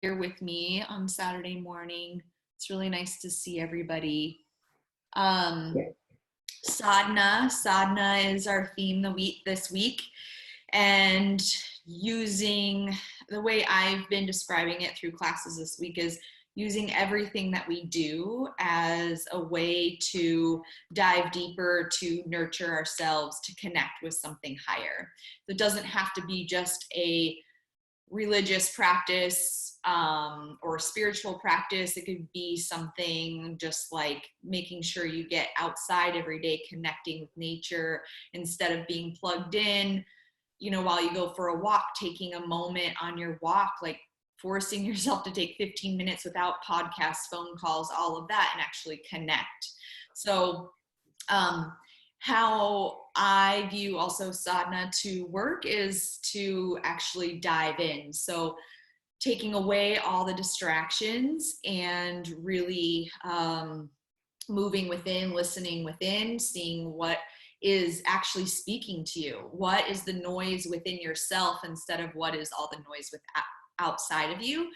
here with me on Saturday morning. It's really nice to see everybody. Um, Sadhana is our theme this week, and using the way I've been describing it through classes this week is using everything that we do as a way to dive deeper, to nurture ourselves, to connect with something higher. So it doesn't have to be just a religious practice or spiritual practice. It could be something just like making sure you get outside every day, connecting with nature instead of being plugged in, while you go for a walk, taking a moment on your walk, like forcing yourself to take 15 minutes without podcasts, phone calls, all of that, and actually connect. So how I view also sadhana to work is to actually dive in. So taking away all the distractions and really moving within, listening within, seeing what is actually speaking to you. What is the noise within yourself instead of what is all the noise outside of you?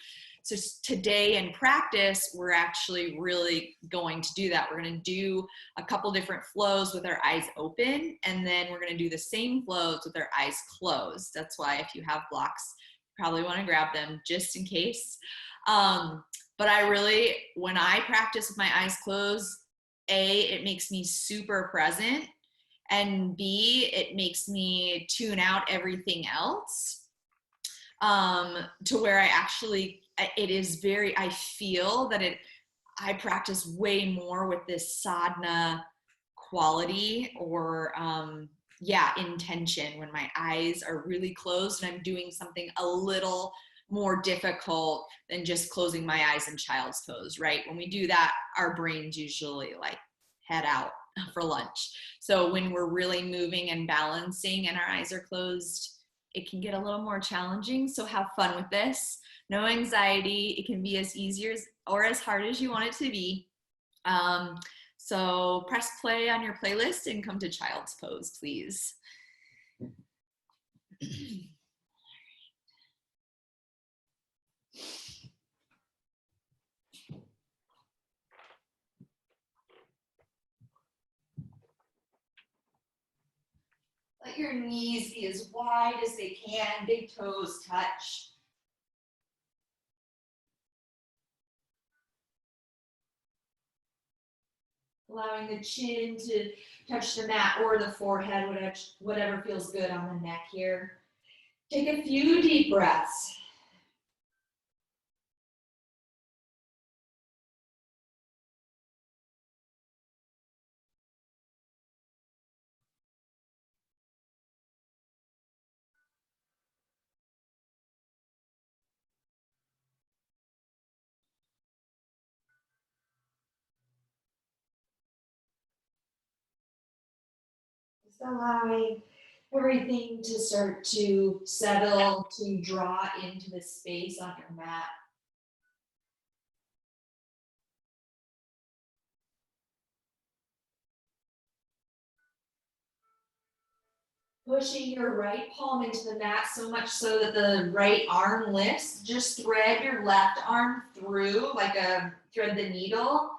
So today in practice, we're actually really going to do that. We're going to do a couple different flows with our eyes open, and then we're going to do the same flows with our eyes closed. That's why if you have blocks, you probably want to grab them just in case. But when I practice with my eyes closed, A, it makes me super present, and B, it makes me tune out everything else, to where I feel that I practice way more with this sadhana quality or intention when my eyes are really closed and I'm doing something a little more difficult than just closing my eyes and child's pose, right? When we do that, our brains usually like head out for lunch. So when we're really moving and balancing and our eyes are closed, it can get a little more challenging. So have fun with this. No anxiety. It can be as easy or as hard as you want it to be. So press play on your playlist and come to child's pose, please. Let your knees be as wide as they can, big toes touch. Allowing the chin to touch the mat or the forehead, whatever feels good on the neck here. Take a few deep breaths. Just allowing everything to start to settle, to draw into the space on your mat. Pushing your right palm into the mat so much so that the right arm lifts. Just thread your left arm through like thread the needle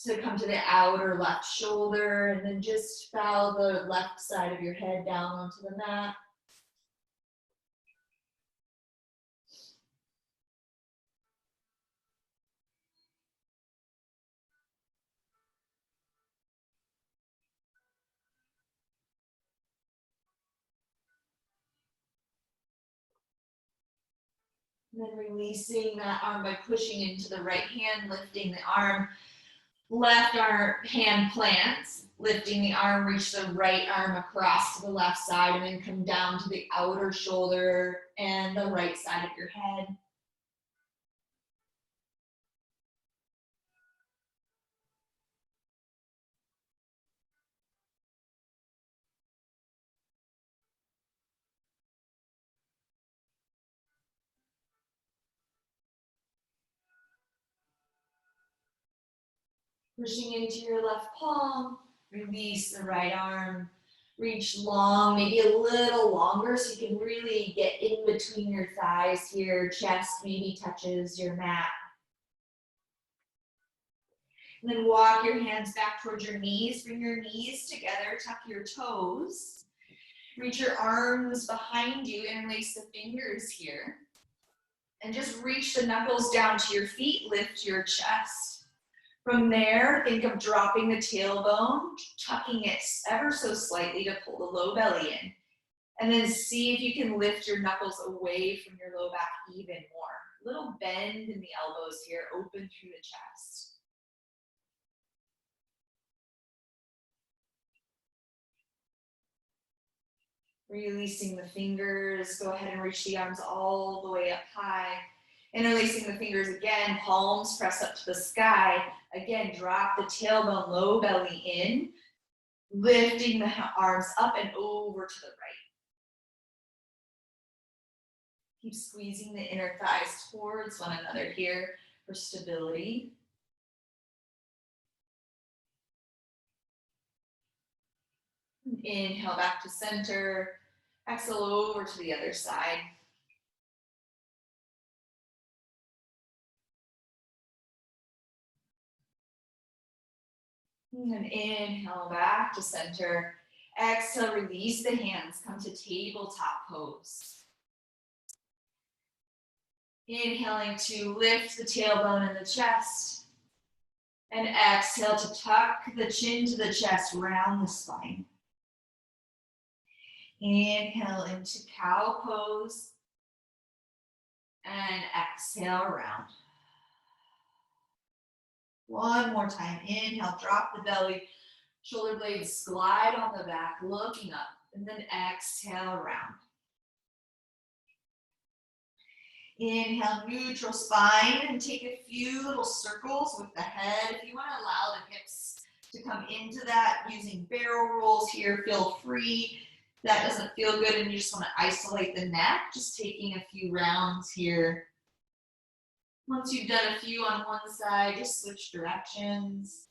to come to the outer left shoulder, and then just bow the left side of your head down onto the mat. And then releasing that arm by pushing into the right hand, lifting the arm. Left arm, hand plants, lifting the arm, reach the right arm across to the left side, and then come down to the outer shoulder and the right side of your head. Pushing into your left palm, release the right arm. Reach long, maybe a little longer so you can really get in between your thighs here. Chest maybe touches your mat. And then walk your hands back towards your knees. Bring your knees together, tuck your toes. Reach your arms behind you, interlace the fingers here. And just reach the knuckles down to your feet, lift your chest. From there, think of dropping the tailbone, tucking it ever so slightly to pull the low belly in. And then see if you can lift your knuckles away from your low back even more. Little bend in the elbows here, open through the chest. Releasing the fingers, go ahead and reach the arms all the way up high. Interlacing the fingers again, palms press up to the sky. Again, drop the tailbone, low belly in, lifting the arms up and over to the right. Keep squeezing the inner thighs towards one another here for stability. Inhale back to center. Exhale over to the other side. And then inhale back to center. Exhale, release the hands. Come to tabletop pose. Inhaling to lift the tailbone and the chest. And exhale to tuck the chin to the chest, round the spine. Inhale into cow pose. And exhale, round. One more time. Inhale, drop the belly. Shoulder blades glide on the back, looking up. And then exhale, round. Inhale, neutral spine, and take a few little circles with the head. If you want to allow the hips to come into that, using barrel rolls here, feel free. If that doesn't feel good and you just want to isolate the neck, just taking a few rounds here. Once you've done a few on one side, just switch directions.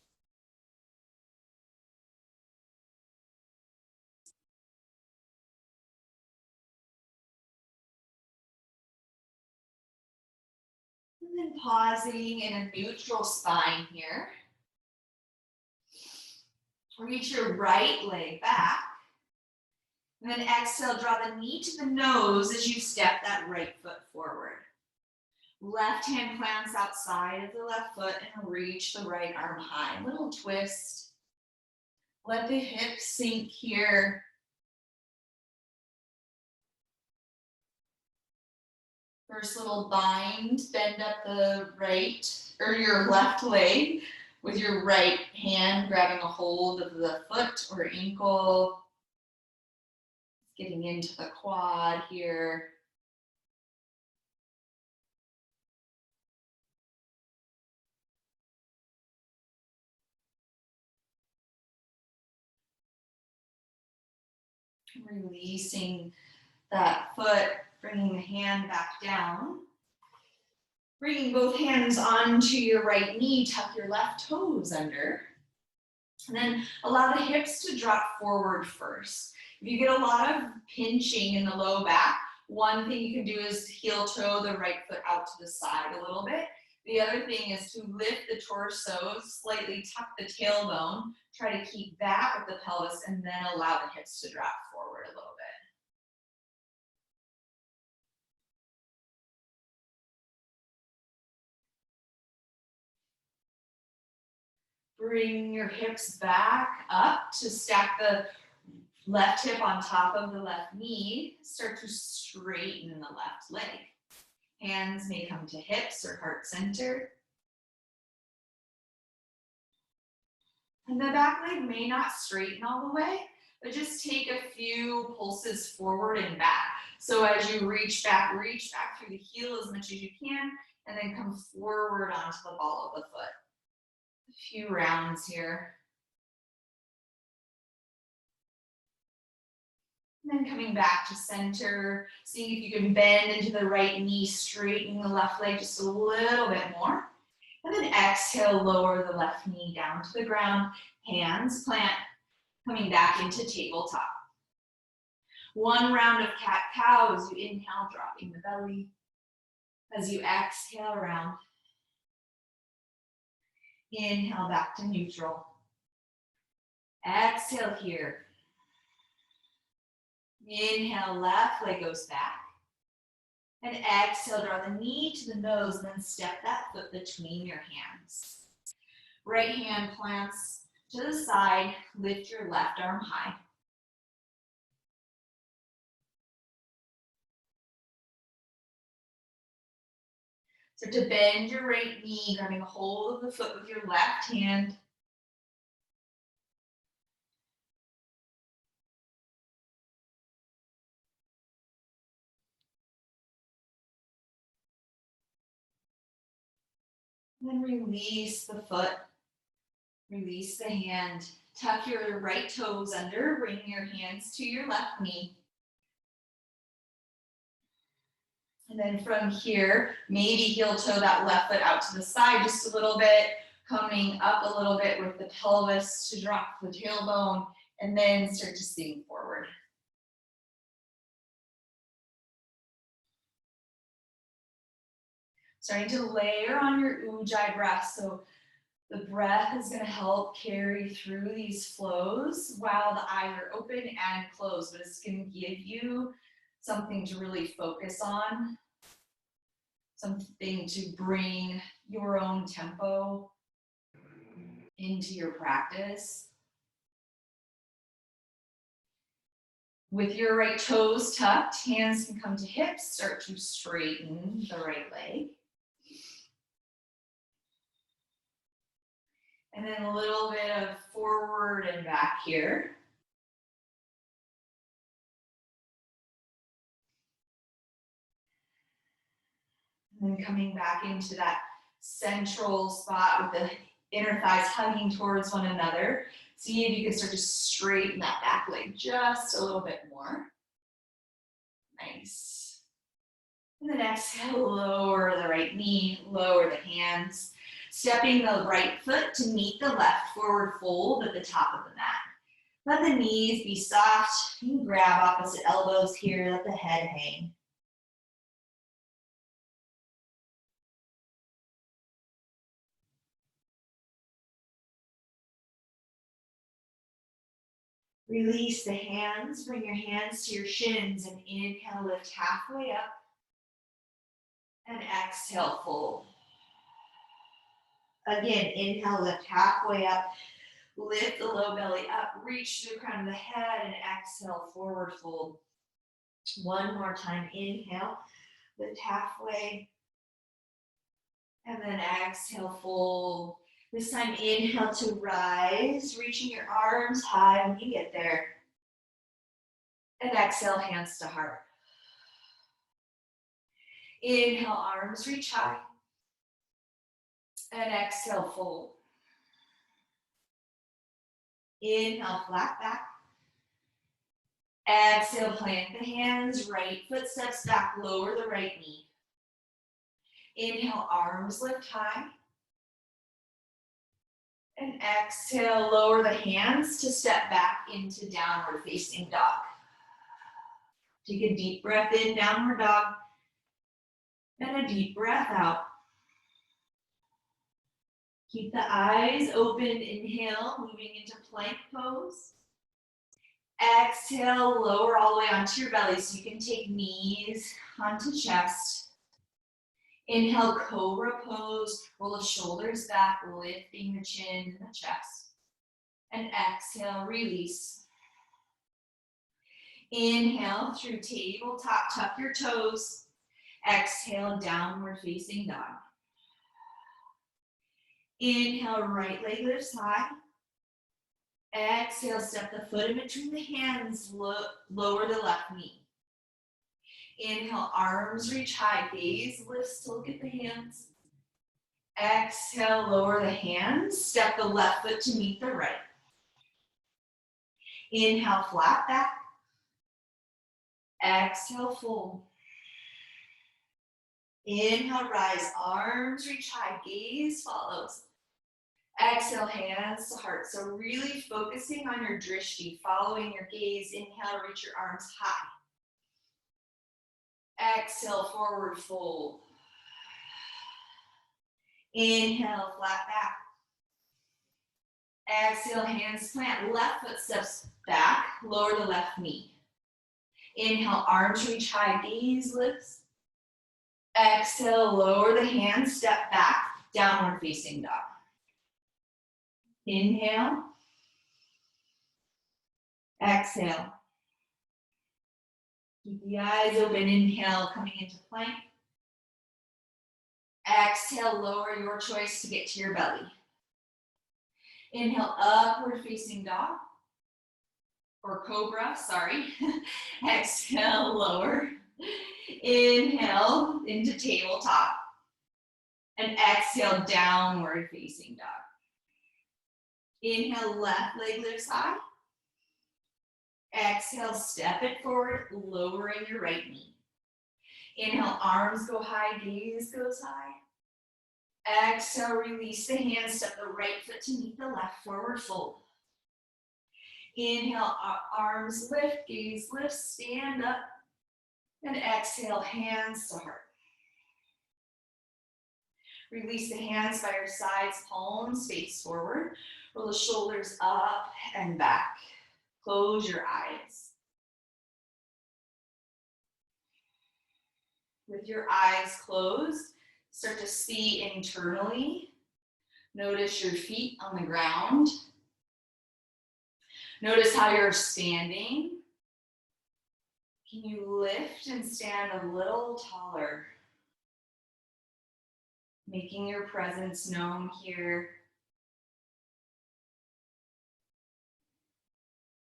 And then pausing in a neutral spine here. Reach your right leg back. And then exhale, draw the knee to the nose as you step that right foot forward. Left hand plants outside of the left foot and reach the right arm high. Little twist. Let the hips sink here. First little bind, bend up the right, or your left leg with your right hand grabbing a hold of the foot or ankle. Getting into the quad here. Releasing that foot, bringing the hand back down. Bringing both hands onto your right knee, tuck your left toes under. And then allow the hips to drop forward first. If you get a lot of pinching in the low back, one thing you can do is heel toe the right foot out to the side a little bit. The other thing is to lift the torso, slightly tuck the tailbone, try to keep that with the pelvis, and then allow the hips to drop forward a little bit. Bring your hips back up to stack the left hip on top of the left knee. Start to straighten the left leg. Hands may come to hips or heart center. And the back leg may not straighten all the way, but just take a few pulses forward and back. So as you reach back through the heel as much as you can, and then come forward onto the ball of the foot. A few rounds here. And then coming back to center, seeing if you can bend into the right knee, straightening the left leg just a little bit more. And then exhale, lower the left knee down to the ground, hands plant, coming back into tabletop. One round of cat-cow as you inhale, dropping the belly. As you exhale, round. Inhale, back to neutral. Exhale here. Inhale, left leg goes back. And exhale, draw the knee to the nose, and then step that foot between your hands. Right hand plants to the side, lift your left arm high. Start to bend your right knee, grabbing a hold of the foot with your left hand. And then release the foot, release the hand. Tuck your right toes under, bring your hands to your left knee. And then from here, maybe heel toe that left foot out to the side just a little bit, coming up a little bit with the pelvis to drop the tailbone, and then start to sink forward. Starting to layer on your ujjayi breath. So the breath is going to help carry through these flows while the eyes are open and closed, but it's going to give you something to really focus on, something to bring your own tempo into your practice. With your right toes tucked, hands can come to hips, start to straighten the right leg. And then a little bit of forward and back here. And then coming back into that central spot with the inner thighs hugging towards one another. See if you can start to straighten that back leg just a little bit more. Nice. And then exhale, lower the right knee, lower the hands. Stepping the right foot to meet the left, forward fold at the top of the mat. Let the knees be soft. You can grab opposite elbows here, let the head hang. Release the hands, bring your hands to your shins, and inhale, lift halfway up. And exhale, fold. Again, inhale, lift halfway up. Lift the low belly up, reach to the crown of the head, and exhale, forward fold. One more time, inhale, lift halfway. And then exhale, fold. This time, inhale to rise, reaching your arms high when you get there. And exhale, hands to heart. Inhale, arms reach high. And exhale, fold. Inhale, flat back. Exhale, plant the hands, right foot steps back, lower the right knee. Inhale, arms lift high. And exhale, lower the hands to step back into downward facing dog. Take a deep breath in, downward dog. And a deep breath out. Keep the eyes open, inhale, moving into plank pose. Exhale, lower all the way onto your belly so you can take knees onto chest. Inhale, cobra pose, roll the shoulders back, lifting the chin and the chest. And exhale, release. Inhale through tabletop, tuck your toes. Exhale, downward facing dog. Inhale, right leg lifts high. Exhale, step the foot in between the hands, lower the left knee. Inhale, arms reach high, gaze lifts to look at the hands. Exhale, lower the hands, step the left foot to meet the right. Inhale, flat back. Exhale, fold. Inhale, rise, arms reach high, gaze follows. Exhale, hands to heart. So really focusing on your drishti, following your gaze. Inhale, reach your arms high. Exhale, forward fold. Inhale, flat back. Exhale, hands plant. Left foot steps back. Lower the left knee. Inhale, arms reach high. Gaze lifts. Exhale, lower the hands. Step back. Downward facing dog. Inhale. Exhale. Keep the eyes open. Inhale, coming into plank. Exhale, lower your choice to get to your belly. Inhale, upward facing dog. Or cobra, sorry. Exhale, lower. Inhale into tabletop. And exhale, downward facing dog. Inhale, left leg lifts high. Exhale, step it forward, lowering your right knee. Inhale, arms go high, gaze goes high. Exhale, release the hands, step the right foot to meet the left, forward fold. Inhale, arms lift, gaze lift, stand up. And exhale, hands to heart. Release the hands by your sides, palms face forward. Roll the shoulders up and back. Close your eyes. With your eyes closed, start to see internally. Notice your feet on the ground. Notice how you're standing. Can you lift and stand a little taller? Making your presence known here.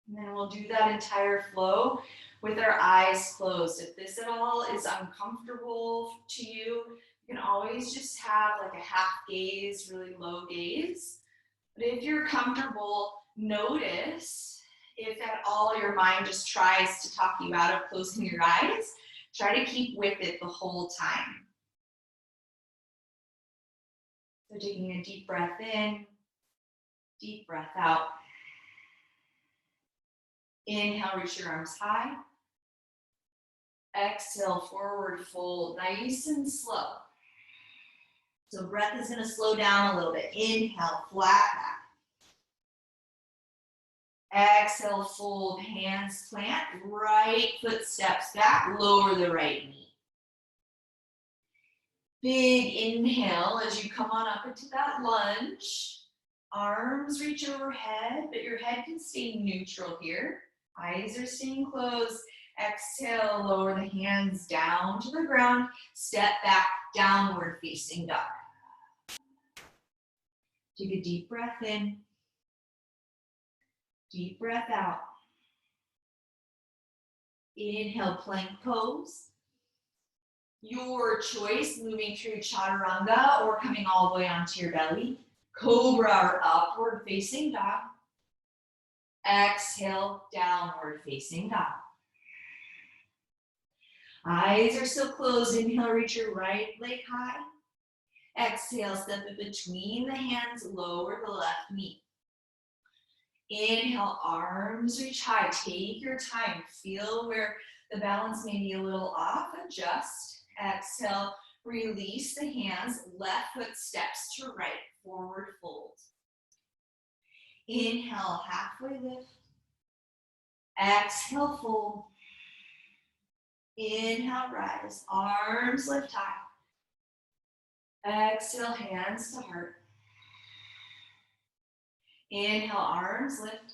And then we'll do that entire flow with our eyes closed. If this at all is uncomfortable to you, you can always just have like a half gaze, really low gaze. But if you're comfortable, notice if at all your mind just tries to talk you out of closing your eyes, try to keep with it the whole time. So taking a deep breath in, deep breath out. Inhale, reach your arms high. Exhale, forward fold, nice and slow. So breath is gonna slow down a little bit. Inhale, flat back. Exhale, fold, hands plant, right foot steps back, lower the right knee. Big inhale as you come on up into that lunge. Arms reach overhead, but your head can stay neutral here. Eyes are staying closed. Exhale, lower the hands down to the ground. Step back, downward facing dog. Take a deep breath in. Deep breath out. Inhale, plank pose. Your choice, moving through chaturanga or coming all the way onto your belly. Cobra or upward facing dog. Exhale, downward facing dog. Eyes are still closed. Inhale, reach your right leg high. Exhale, step it between the hands, lower the left knee. Inhale, arms reach high. Take your time. Feel where the balance may be a little off. Adjust. Exhale, release the hands. Left foot steps to right. Forward fold. Inhale, halfway lift. Exhale, fold. Inhale, rise. Arms lift high. Exhale, hands to heart. Inhale, arms lift.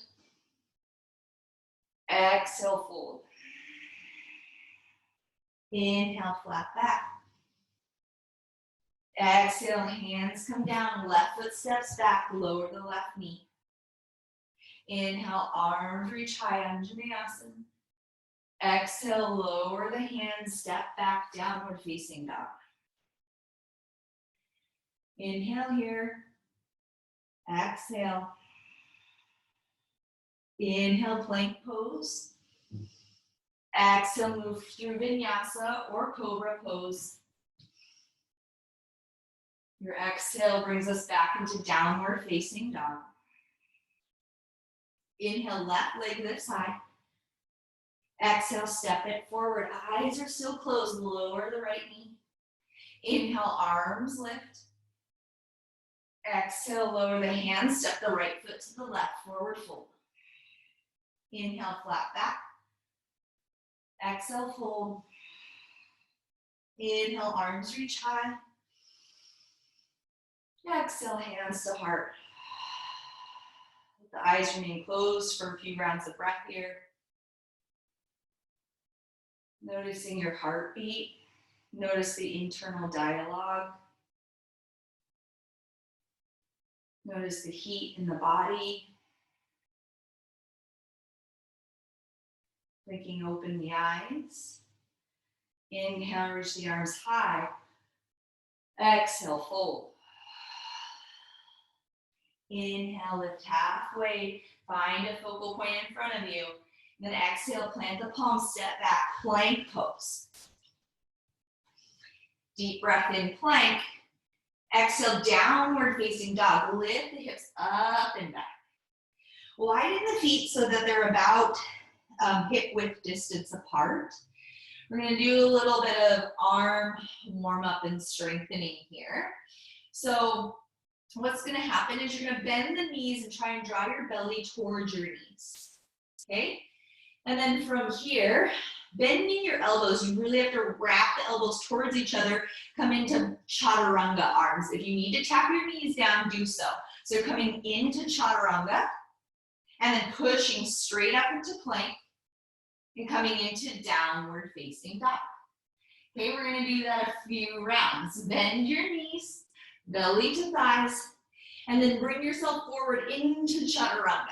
Exhale, fold. Inhale, flat back. Exhale, hands come down. Left foot steps back. Lower the left knee. Inhale, arms reach high, Vinyasa. Exhale, lower the hands, step back, downward facing dog. Inhale here. Exhale. Inhale, plank pose. Exhale, move through Vinyasa or Cobra pose. Your exhale brings us back into downward facing dog. Inhale, left leg lifts high. Exhale, step it forward. Eyes are still closed. Lower the right knee. Inhale, arms lift. Exhale, lower the hands. Step the right foot to the left. Forward fold. Inhale, flat back. Exhale, fold. Inhale, arms reach high. Exhale, hands to heart. The eyes remain closed for a few rounds of breath here. Noticing your heartbeat. Notice the internal dialogue. Notice the heat in the body. Blinking open the eyes. Inhale, reach the arms high. Exhale, fold. Inhale, lift halfway. Find a focal point in front of you. Then exhale, plant the palms, step back, plank pose. Deep breath in, plank. Exhale, downward facing dog. Lift the hips up and back. Widen the feet so that they're about hip width distance apart. We're going to do a little bit of arm warm up and strengthening here. So what's going to happen is you're going to bend the knees and try and draw your belly towards your knees. Okay? And then from here, bending your elbows, you really have to wrap the elbows towards each other, come into chaturanga arms. If you need to tap your knees down, do so. So you're coming into chaturanga and then pushing straight up into plank and coming into downward facing dog. Okay, we're going to do that a few rounds. Bend your knees, belly to thighs, and then bring yourself forward into chaturanga.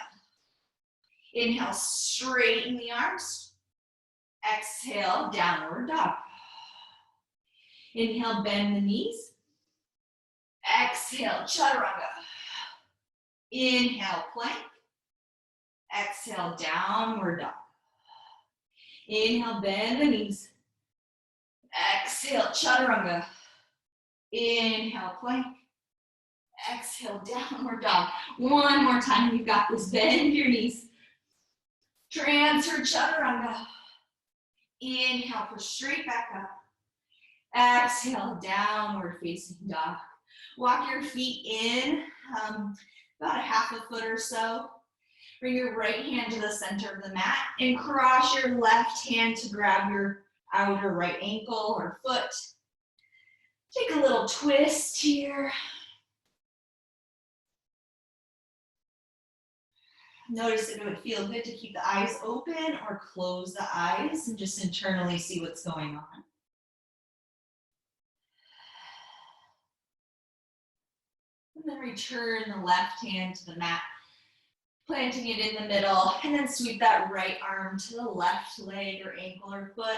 Inhale, straighten the arms. Exhale, downward dog. Inhale, bend the knees. Exhale, chaturanga. Inhale, plank. Exhale, downward dog. Inhale, bend the knees. Exhale, chaturanga. Inhale, plank. Exhale, downward dog. One more time, you got this. Bend your knees. Transfer chaturanga. Inhale, push straight back up. Exhale, downward facing dog. Walk your feet in about a half a foot or so. Bring your right hand to the center of the mat and cross your left hand to grab your outer right ankle or foot. Take a little twist here. Notice if it would feel good to keep the eyes open or close the eyes and just internally see what's going on. And then return the left hand to the mat, planting it in the middle, and then sweep that right arm to the left leg or ankle or foot.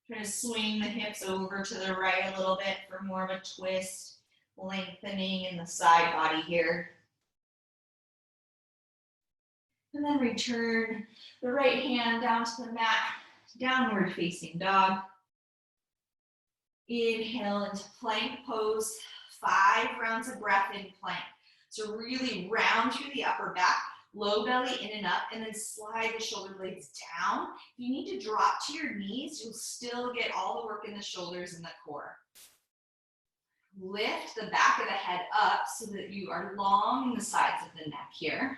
Try to swing the hips over to the right a little bit for more of a twist. Lengthening in the side body here. And then return the right hand down to the mat, downward facing dog. Inhale into plank pose, 5 rounds of breath in plank. So really round through the upper back, low belly in and up, and then slide the shoulder blades down. If you need to drop to your knees, you'll still get all the work in the shoulders and the core. Lift the back of the head up so that you are long in the sides of the neck here.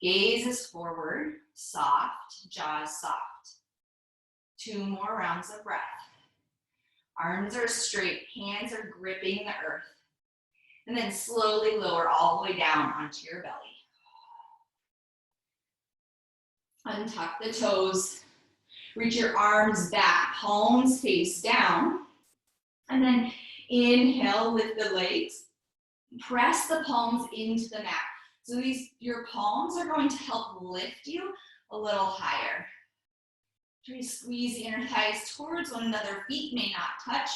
Gaze is forward, soft, jaws soft. 2 more rounds of breath. Arms are straight, hands are gripping the earth. And then slowly lower all the way down onto your belly. Untuck the toes. Reach your arms back, palms face down. And then inhale, lift the legs. Press the palms into the mat. So your palms are going to help lift you a little higher. Try to squeeze the inner thighs towards one another. Feet may not touch,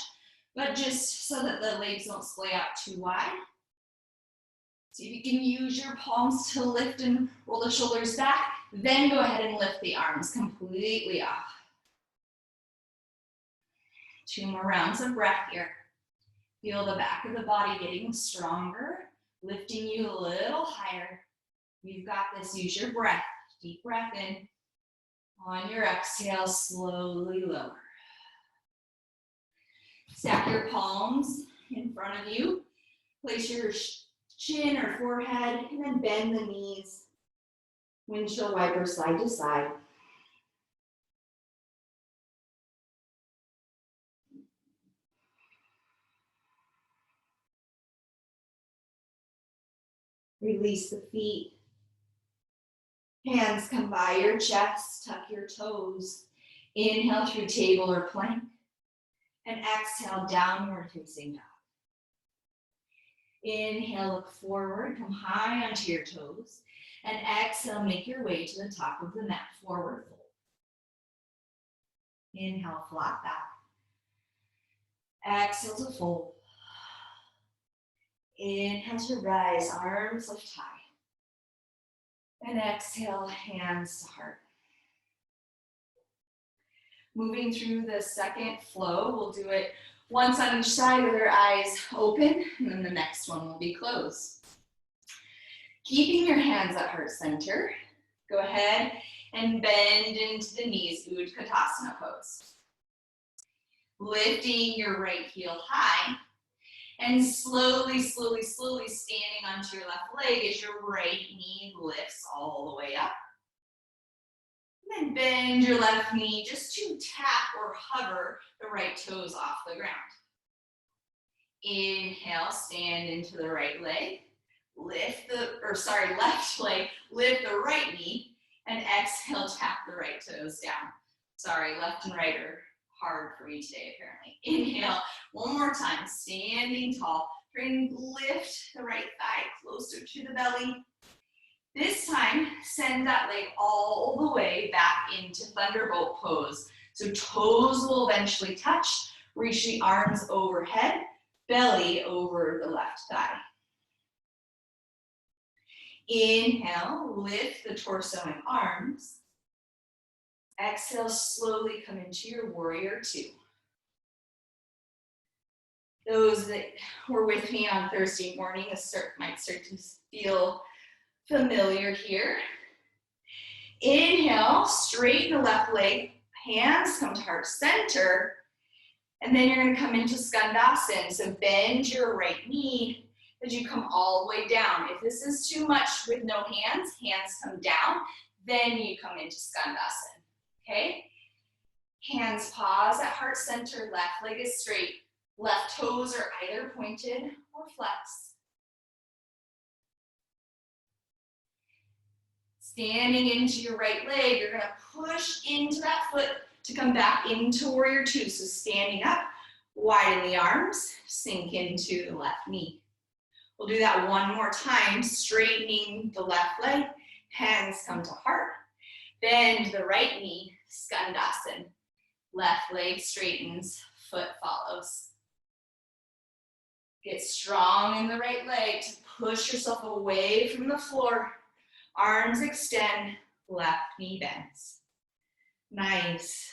but just so that the legs don't splay out too wide. See if you can use your palms to lift and roll the shoulders back. Then go ahead and lift the arms completely off. 2 more rounds of breath here. Feel the back of the body getting stronger, lifting you a little higher. You've got this. Use your breath. Deep breath in. On your exhale, slowly lower. Stack your palms in front of you. Place your chin or forehead, and then bend the knees. Windshield wiper side to side. Release the feet. Hands come by your chest, tuck your toes. Inhale through table or plank. And exhale, downward facing dog. Inhale, look forward, come high onto your toes. And exhale, make your way to the top of the mat, forward fold. Inhale, flat back. Exhale to fold. Inhale to rise, arms lift high. And exhale, hands to heart. Moving through the second flow, we'll do it once on each side with our eyes open, and then the next one will be closed. Keeping your hands at heart center, go ahead and bend into the knees, Utkatasana pose. Lifting your right heel high, and slowly, slowly, slowly standing onto your left leg as your right knee lifts all the way up. And then bend your left knee just to tap or hover the right toes off the ground. Inhale, stand into the right leg. Left leg, lift the right knee, and exhale, tap the right toes down. Sorry, left and right are hard for me today, apparently. Inhale, one more time, standing tall. Try and lift the right thigh closer to the belly. This time, send that leg all the way back into Thunderbolt pose. So toes will eventually touch. Reach the arms overhead, belly over the left thigh. Inhale, lift the torso and arms. Exhale, slowly come into your warrior two. Those that were with me on Thursday morning might start to feel familiar here. Inhale, straighten the left leg, hands come to heart center, and then you're going to come into Skandasana. So bend your right knee as you come all the way down. If this is too much with no hands, hands come down, then you come into Skandasana, okay? Hands pause at heart center, left leg is straight, left toes are either pointed or flexed. Standing into your right leg, you're gonna push into that foot to come back into warrior two. So standing up, widen the arms, sink into the left knee. We'll do that one more time, straightening the left leg, hands come to heart. Bend the right knee, Skandasana. Left leg straightens, foot follows. Get strong in the right leg to push yourself away from the floor. Arms extend, left knee bends. Nice.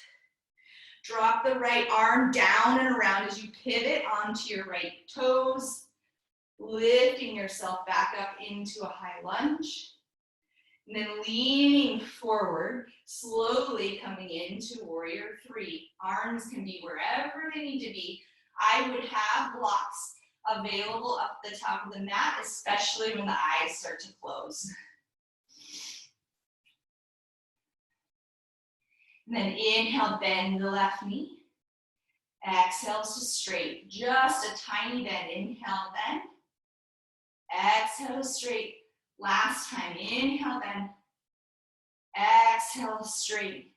Drop the right arm down and around as you pivot onto your right toes, lifting yourself back up into a high lunge. And then leaning forward, slowly coming into warrior three. Arms can be wherever they need to be. I would have blocks available up the top of the mat, especially when the eyes start to close. And then inhale, bend the left knee. Exhale to straight, just a tiny bend. Inhale, bend. Exhale, straight. Last time, inhale, bend. Exhale, straight.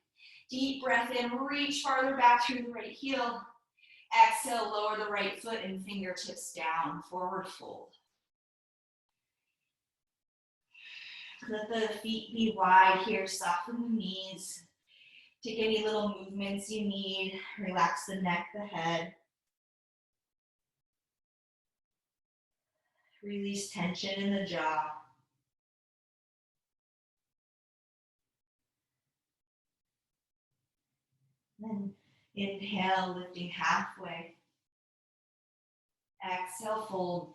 Deep breath in, reach farther back through the right heel. Exhale, lower the right foot and fingertips down, forward fold. Let the feet be wide here, soften the knees. Take any little movements you need. Relax the neck, the head. Release tension in the jaw. Then Inhale, lifting halfway. Exhale, fold.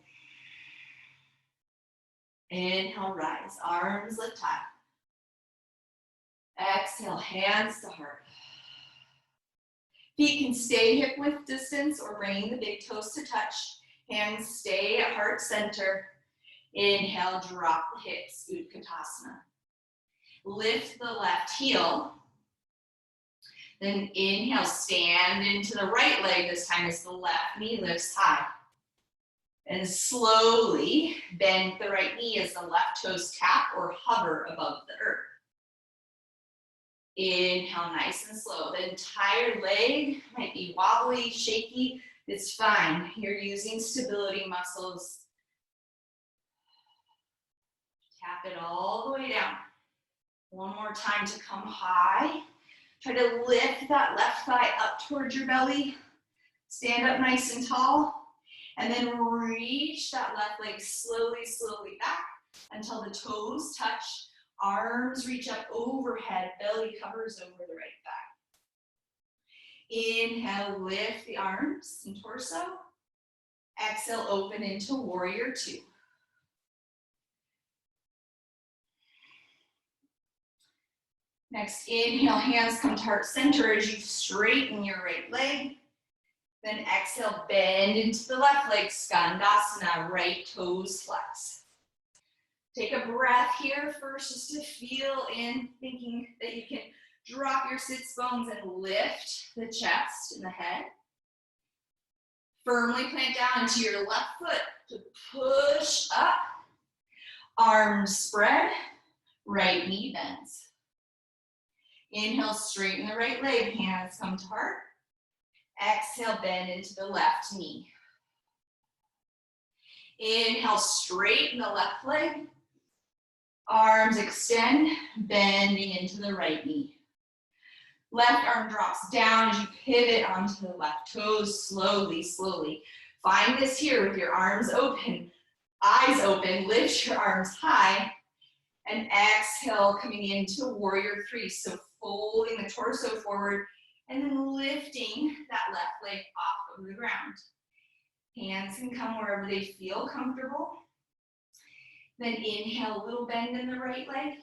Inhale, rise. Arms lift high. Exhale, hands to heart. Feet can stay hip width distance or bringing the big toes to touch. Hands stay at heart center. Inhale, drop the hips, Utkatasana. Lift the left heel. Then inhale, stand into the right leg. This time as the left knee lifts high. And slowly bend the right knee as the left toes tap or hover above the earth. Inhale, nice and slow. The entire leg might be wobbly, shaky. It's fine. You're using stability muscles. Tap it all the way down. One more time to come high. Try to lift that left thigh up towards your belly. Stand up nice and tall. And then reach that left leg slowly, slowly back until the toes touch. Arms reach up overhead. Belly covers over the right thigh. Inhale, lift the arms and torso. Exhale, open into warrior two. Next, inhale, hands come to heart center as you straighten your right leg. Then exhale, bend into the left leg, Skandasana, right toes flex. Take a breath here first just to feel in, thinking that you can drop your sits bones and lift the chest and the head. Firmly plant down into your left foot to push up. Arms spread, right knee bends. Inhale, straighten the right leg, hands come to heart. Exhale, bend into the left knee. Inhale, straighten the left leg. Arms extend, bending into the right knee. Left arm drops down as you pivot onto the left toes, slowly, slowly. Find this here with your arms open, eyes open, lift your arms high, and exhale, coming into warrior three. So folding the torso forward, and then lifting that left leg off of the ground. Hands can come wherever they feel comfortable. Then inhale, a little bend in the right leg.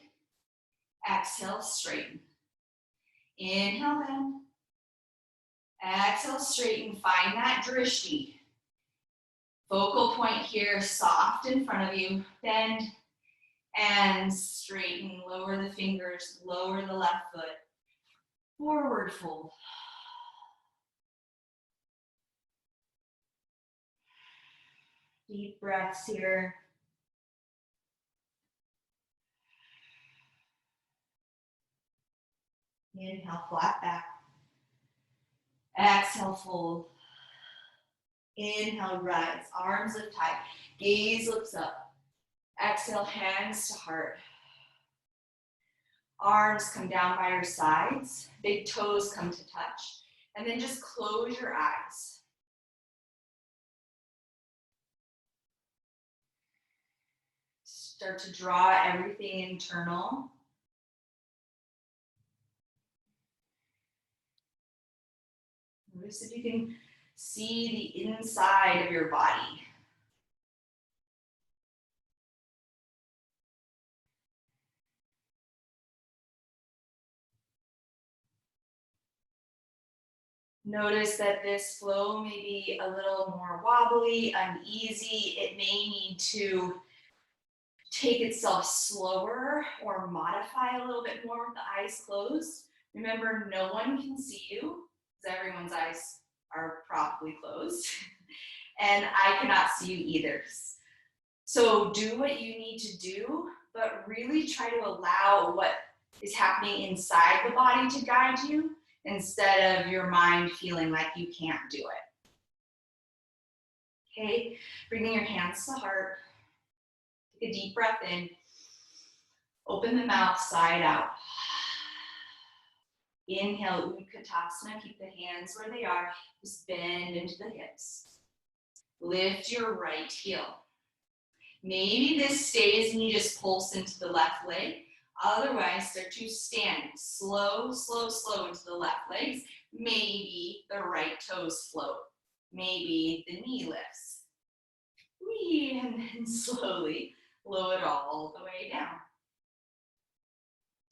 Exhale, straighten. Inhale, bend. Exhale, straighten. Find that drishti. Focal point here, soft in front of you. Bend and straighten. Lower the fingers, lower the left foot. Forward fold. Deep breaths here. Inhale, flat back. Exhale, fold. Inhale, rise. Arms lift high. Gaze looks up. Exhale, hands to heart. Arms come down by your sides. Big toes come to touch. And then just close your eyes. Start to draw everything internal. Notice if you can see the inside of your body. Notice that this flow may be a little more wobbly, uneasy. It may need to take itself slower or modify a little bit more with the eyes closed. Remember, no one can see you because everyone's eyes are probably closed. And I cannot see you either. So do what you need to do, but really try to allow what is happening inside the body to guide you instead of your mind feeling like you can't do it. Okay, bringing your hands to heart. Take a deep breath in. Open the mouth, side out. Inhale, Utkatasana. Keep the hands where they are. Just bend into the hips. Lift your right heel. Maybe this stays and you just pulse into the left leg. Otherwise, start to stand slow, slow, slow into the left legs. Maybe the right toes float. Maybe the knee lifts. And then slowly lower it all the way down.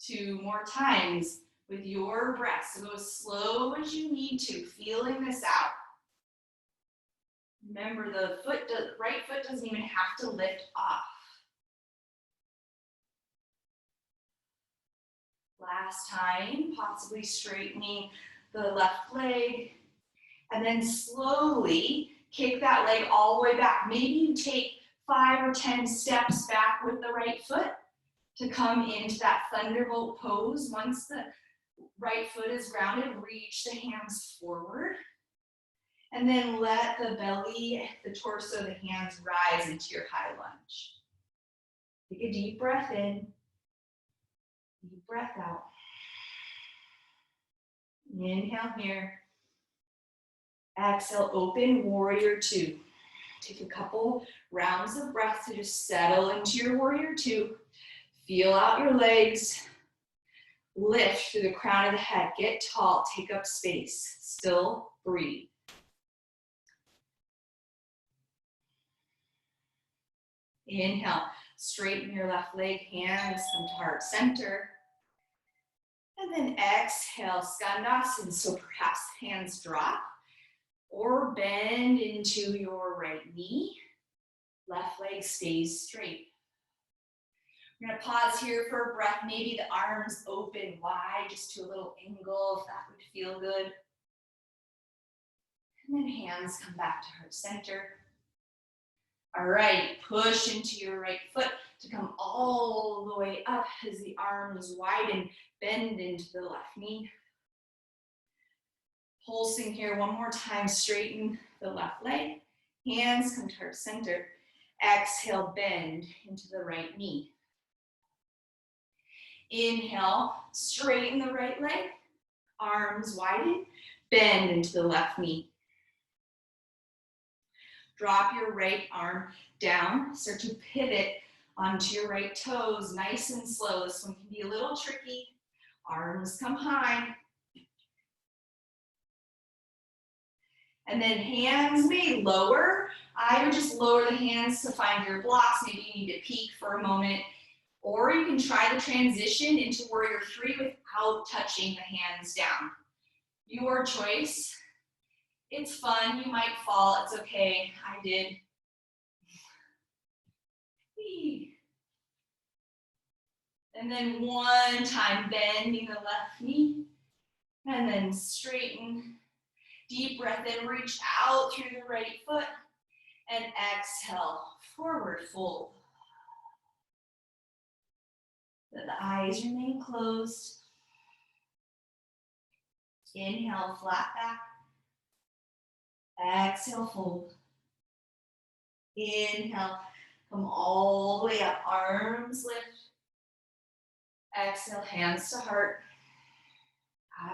2 more times with your breath. So go as slow as you need to, feeling this out. Remember, the right foot doesn't even have to lift off. Last time, possibly straightening the left leg, and then slowly kick that leg all the way back. Maybe you take 5 or 10 steps back with the right foot to come into that thunderbolt pose. Once the right foot is grounded, reach the hands forward. And then let the belly, the torso, the hands rise into your high lunge. Take a deep breath in, deep breath out. Inhale here. Exhale, open warrior 2. Take a couple rounds of breath to just settle into your warrior 2. Feel out your legs. Lift through the crown of the head. Get tall, take up space. Still breathe. Inhale, straighten your left leg, hands come to heart center. And then exhale, skandasana, so perhaps hands drop or bend into your right knee. Left leg stays straight. We're gonna pause here for a breath, maybe the arms open wide, just to a little angle if that would feel good. And then hands come back to heart center. All right, push into your right foot to come all the way up as the arms widen, bend into the left knee. Pulsing here one more time, straighten the left leg. Hands come to heart center. Exhale, bend into the right knee. Inhale, straighten the right leg. Arms widen, bend into the left knee. Drop your right arm down. Start to pivot onto your right toes, nice and slow. This one can be a little tricky. Arms come high. And then hands may lower. I would just lower the hands to find your blocks. Maybe you need to peek for a moment. Or you can try the transition into warrior 3 without touching the hands down. Your choice. It's fun, you might fall, it's okay, I did. And then one time, bending the left knee, and then straighten. Deep breath in, reach out through the right foot, and exhale, forward fold. Let the eyes remain closed. Inhale, flat back. Exhale, fold. Inhale, come all the way up, arms lift. Exhale, hands to heart.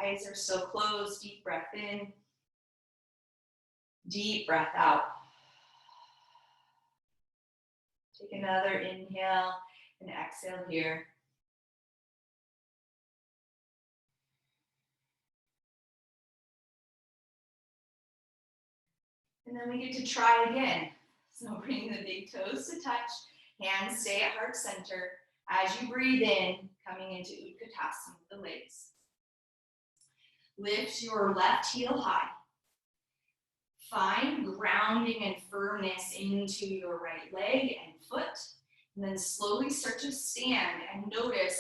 Eyes are still closed, deep breath in. Deep breath out. Take another inhale and exhale here. And then we get to try again. So bring the big toes to touch, hands stay at heart center. As you breathe in, coming into Utkatasana with the legs. Lift your left heel high. Find grounding and firmness into your right leg and foot. And then slowly start to stand and notice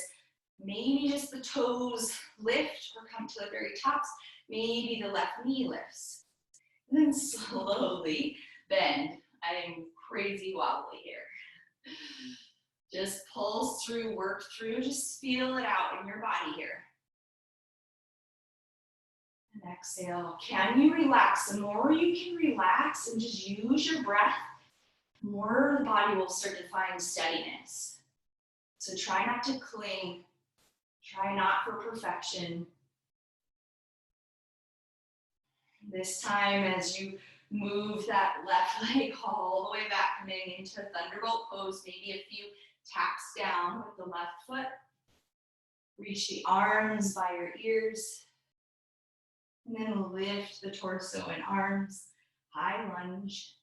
maybe just the toes lift or come to the very tops. Maybe the left knee lifts. And then slowly bend. I'm crazy wobbly here. Just pulse through, work through, just feel it out in your body here. And exhale. Can you relax? The more you can relax and just use your breath, the more the body will start to find steadiness. So try not to cling. Try not for perfection. This time, as you move that left leg all the way back, coming into Thunderbolt pose, maybe a few taps down with the left foot. Reach the arms by your ears. And then lift the torso and arms. High lunge.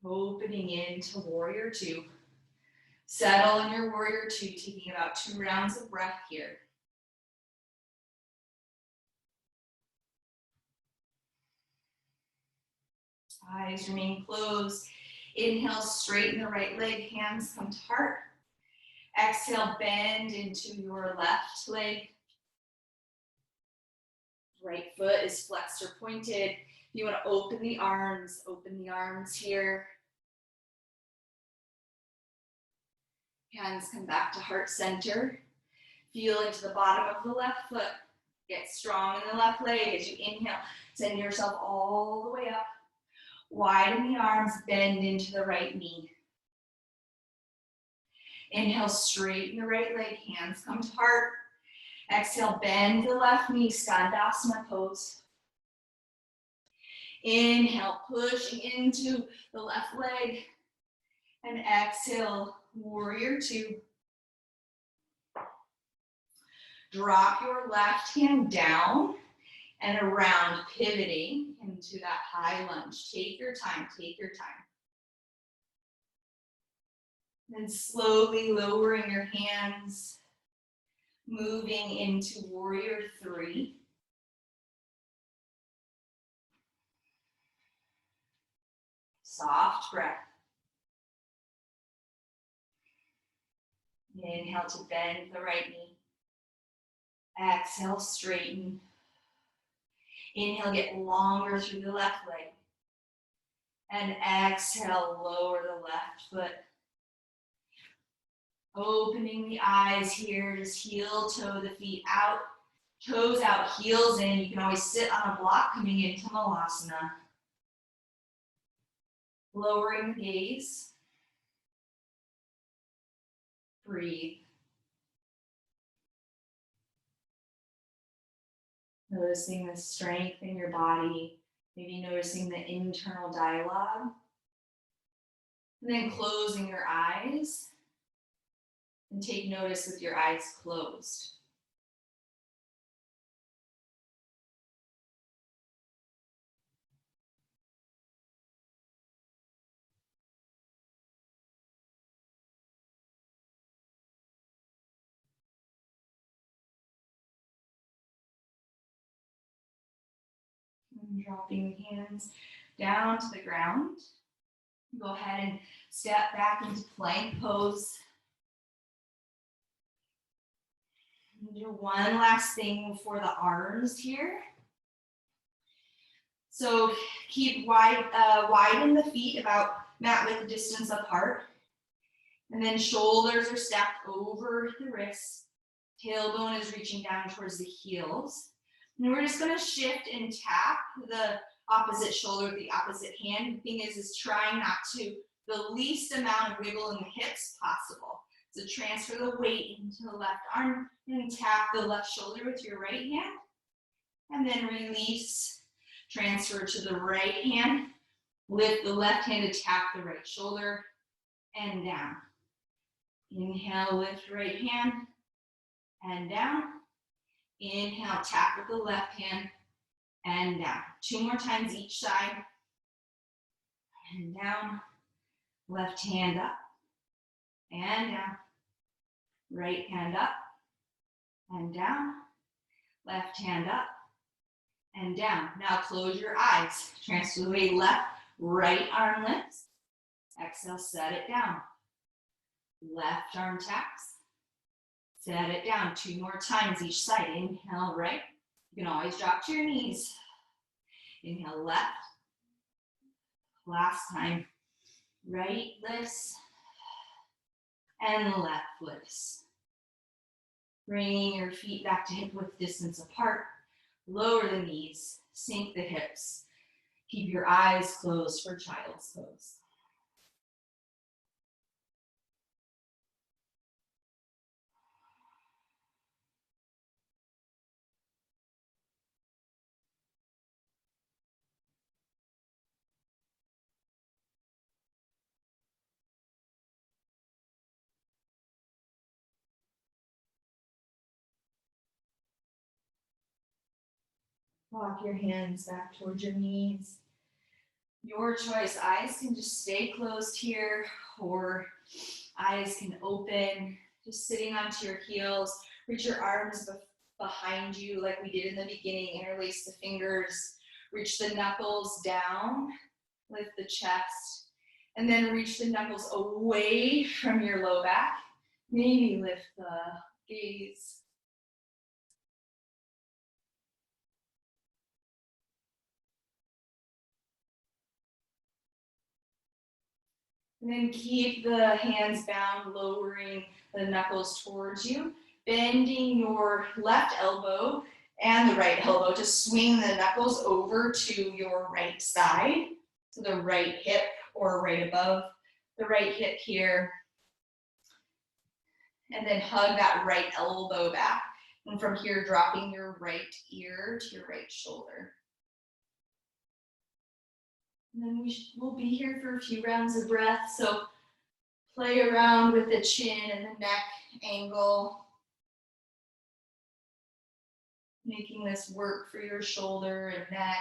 Opening into warrior two. Settle in your warrior two, taking about 2 rounds of breath here. Eyes remain closed. Inhale, straighten the right leg, hands come to heart. Exhale, bend into your left leg. Right foot is flexed or pointed. You want to open the arms here. Hands come back to heart center. Feel into the bottom of the left foot. Get strong in the left leg as you inhale. Send yourself all the way up. Widen the arms, bend into the right knee. Inhale, straighten the right leg, hands come to heart. Exhale, bend the left knee, Skandasana pose. Inhale, pushing into the left leg. And exhale, warrior two. Drop your left hand down and around, pivoting into that high lunge. Take your time, take your time. Then slowly lowering your hands, moving into warrior three. Soft breath. Inhale to bend the right knee. Exhale, straighten. Inhale, get longer through the left leg. And exhale, lower the left foot. Opening the eyes here, just heel toe the feet out. Toes out, heels in. You can always sit on a block coming into Malasana. Lowering the gaze. Breathe. Noticing the strength in your body. Maybe noticing the internal dialogue. And then closing your eyes. And take notice with your eyes closed. And dropping the hands down to the ground. Go ahead and step back into plank pose. Do one last thing for the arms here. So keep widen the feet about mat width distance apart. And then shoulders are stacked over the wrists. Tailbone is reaching down towards the heels. And we're just gonna shift and tap the opposite shoulder with the opposite hand. The thing is trying not to, the least amount of wiggle in the hips possible. So transfer the weight into the left arm and tap the left shoulder with your right hand. And then release, transfer to the right hand. Lift the left hand to tap the right shoulder and down. Inhale, lift right hand and down. Inhale, tap with the left hand and down. 2 more times each side. And down. Left hand up and down. Right hand up and down. Left hand up and down. Now close your eyes. Transfer the weight left, right arm lifts. Exhale, set it down. Left arm taps. Set it down 2 more times each side. Inhale, right. You can always drop to your knees. Inhale, left. Last time. Right lifts and left lifts. Bringing your feet back to hip width distance apart. Lower the knees. Sink the hips. Keep your eyes closed for child's pose. Walk your hands back towards your knees. Your choice. Eyes can just stay closed here, or eyes can open. Just sitting onto your heels. Reach your arms behind you like we did in the beginning. Interlace the fingers. Reach the knuckles down. Lift the chest. And then reach the knuckles away from your low back. Maybe lift the gaze. And then keep the hands bound, lowering the knuckles towards you. Bending your left elbow and the right elbow to swing the knuckles over to your right side. So the right hip or right above the right hip here. And then hug that right elbow back. And from here, dropping your right ear to your right shoulder. And then we'll be here for a few rounds of breath. So play around with the chin and the neck angle. Making this work for your shoulder and neck.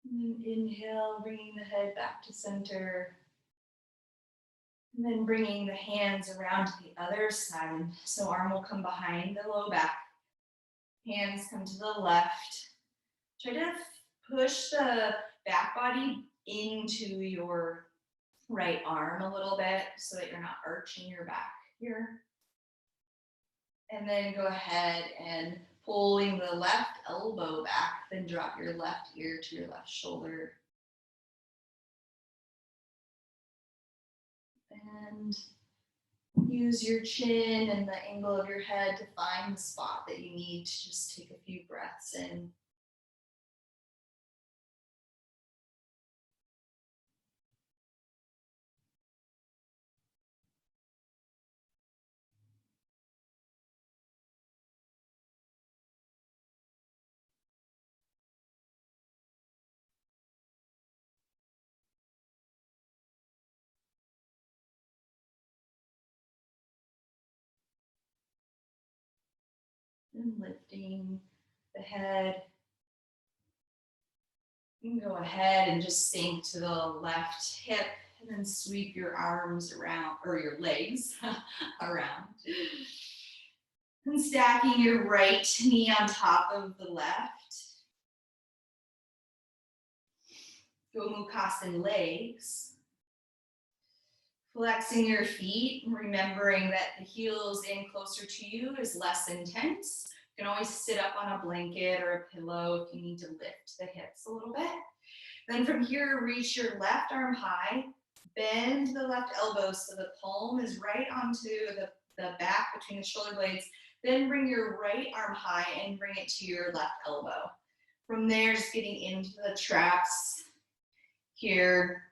And inhale, bringing the head back to center. And then bringing the hands around to the other side. So arm will come behind the low back. Hands come to the left. Try to push the back body into your right arm a little bit so that you're not arching your back here. And then go ahead and pulling the left elbow back, then drop your left ear to your left shoulder. And use your chin and the angle of your head to find the spot that you need to just take a few breaths in. And lifting the head. You can go ahead and just sink to the left hip and then sweep your arms around, or your legs around. And stacking your right knee on top of the left. Gomukhsan legs. Flexing your feet, remembering that the heels in closer to you is less intense. You can always sit up on a blanket or a pillow if you need to lift the hips a little bit. Then from here, reach your left arm high, bend the left elbow so the palm is right onto the back between the shoulder blades. Then bring your right arm high and bring it to your left elbow. From there, just getting into the traps here,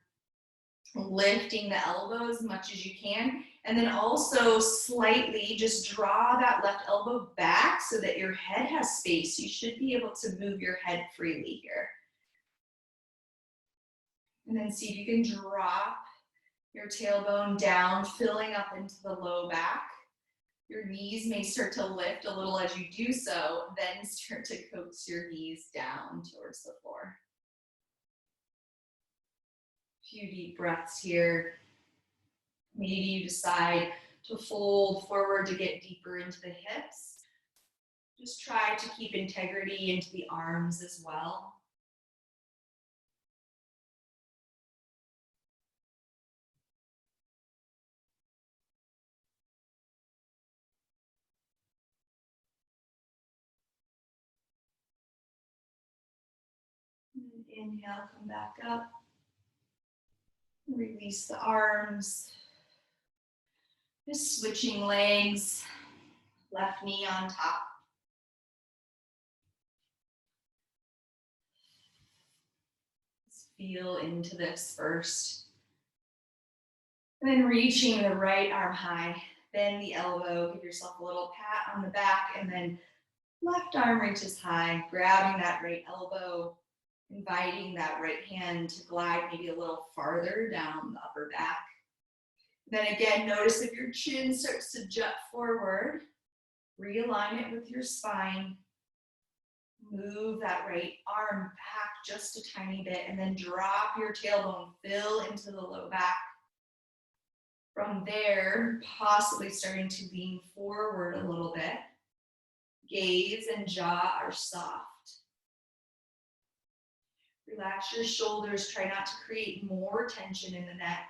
lifting the elbow as much as you can. And then also slightly just draw that left elbow back so that your head has space. You should be able to move your head freely here. And then see if you can drop your tailbone down, filling up into the low back. Your knees may start to lift a little as you do so, then start to coax your knees down towards the floor. A few deep breaths here. Maybe you decide to fold forward to get deeper into the hips. Just try to keep integrity into the arms as well. Inhale, come back up. Release the arms. Just switching legs. Left knee on top. Just feel into this first. And then reaching the right arm high, bend the elbow, give yourself a little pat on the back, and then left arm reaches high, grabbing that right elbow, inviting that right hand to glide maybe a little farther down the upper back. Then again, notice if your chin starts to jut forward, realign it with your spine, move that right arm back just a tiny bit, and then drop your tailbone, fill into the low back. From there, possibly starting to lean forward a little bit. Gaze and jaw are soft. Relax your shoulders. Try not to create more tension in the neck.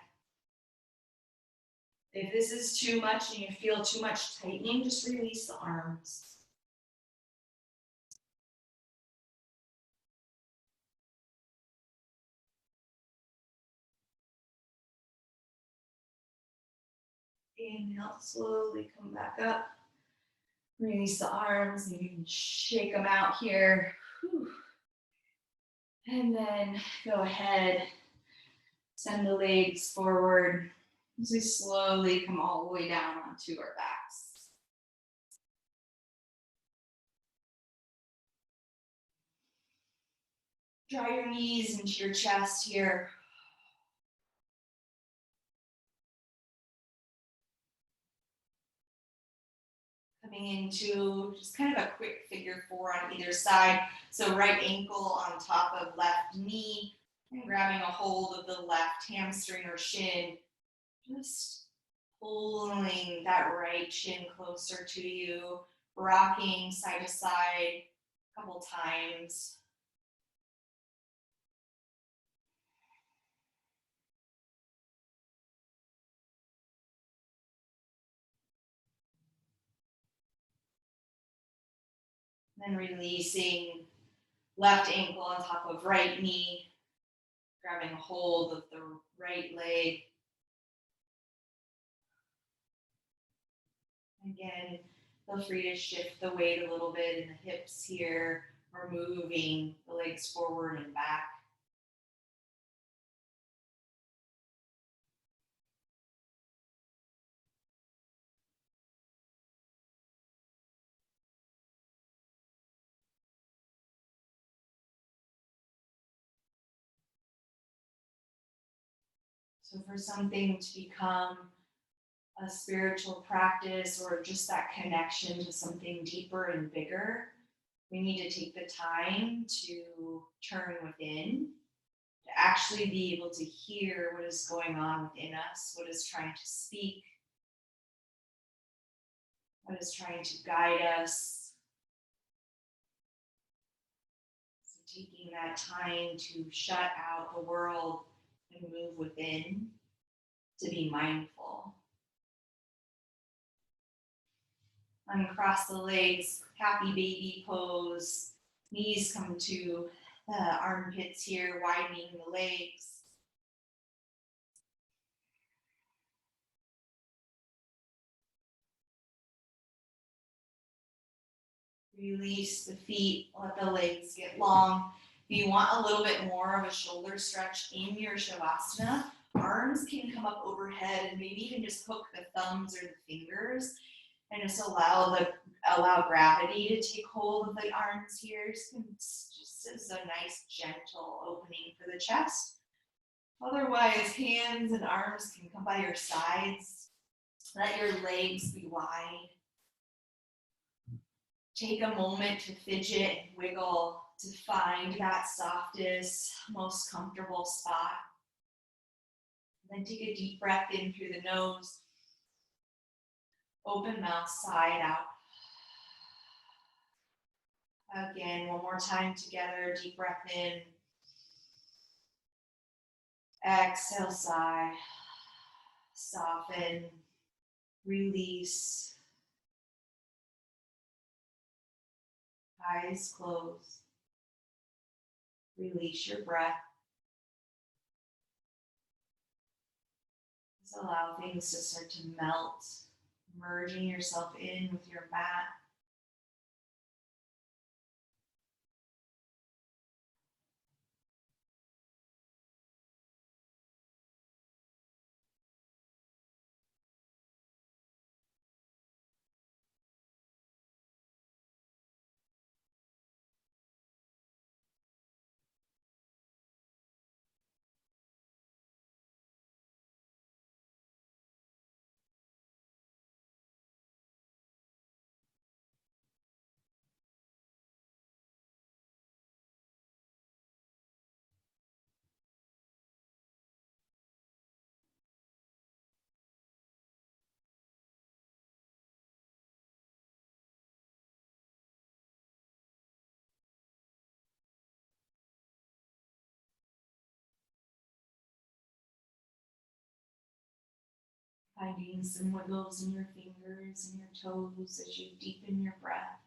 If this is too much and you feel too much tightening, just release the arms. Inhale, slowly come back up. Release the arms. Maybe you can shake them out here. Whew. And then go ahead, send the legs forward as we slowly come all the way down onto our backs. Draw your knees into your chest here. Coming into just kind of a quick figure four on either side. So right ankle on top of left knee, and grabbing a hold of the left hamstring or shin. Just pulling that right shin closer to you, rocking side to side a couple times. Then releasing left ankle on top of right knee, grabbing a hold of the right leg. Again, feel free to shift the weight a little bit in the hips here, or moving the legs forward and back. So for something to become a spiritual practice or just that connection to something deeper and bigger, we need to take the time to turn within, to actually be able to hear what is going on within us, what is trying to speak, what is trying to guide us. So taking that time to shut out the world and move within, to be mindful. Uncross the legs, happy baby pose. Knees come to the armpits here, widening the legs. Release the feet, let the legs get long. If you want a little bit more of a shoulder stretch in your Shavasana, arms can come up overhead and maybe even just hook the thumbs or the fingers and just allow gravity to take hold of the arms here. Just as a nice gentle opening for the chest. Otherwise, hands and arms can come by your sides. Let your legs be wide. Take a moment to fidget and wiggle to find that softest, most comfortable spot. And then take a deep breath in through the nose. Open mouth, side out. Again, one more time together. Deep breath in. Exhale, sigh. Soften. Release. Eyes closed. Release your breath. Just allow things to start to melt, merging yourself in with your mat. Finding some wiggles in your fingers and your toes as you deepen your breath.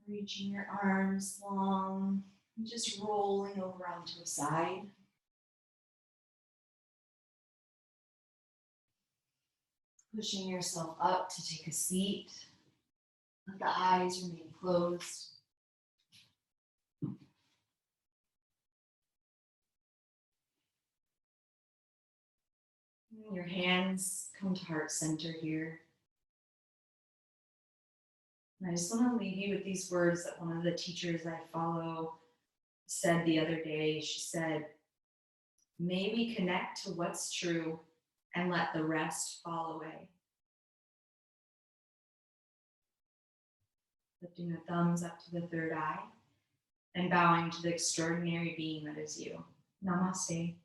Reaching your arms long and just rolling over onto a side. Pushing yourself up to take a seat. Let the eyes remain closed. Your hands come to heart center here. And I just want to leave you with these words that one of the teachers I follow said the other day. She said, "May we connect to what's true and let the rest fall away." Lifting the thumbs up to the third eye and bowing to the extraordinary being that is you. Namaste.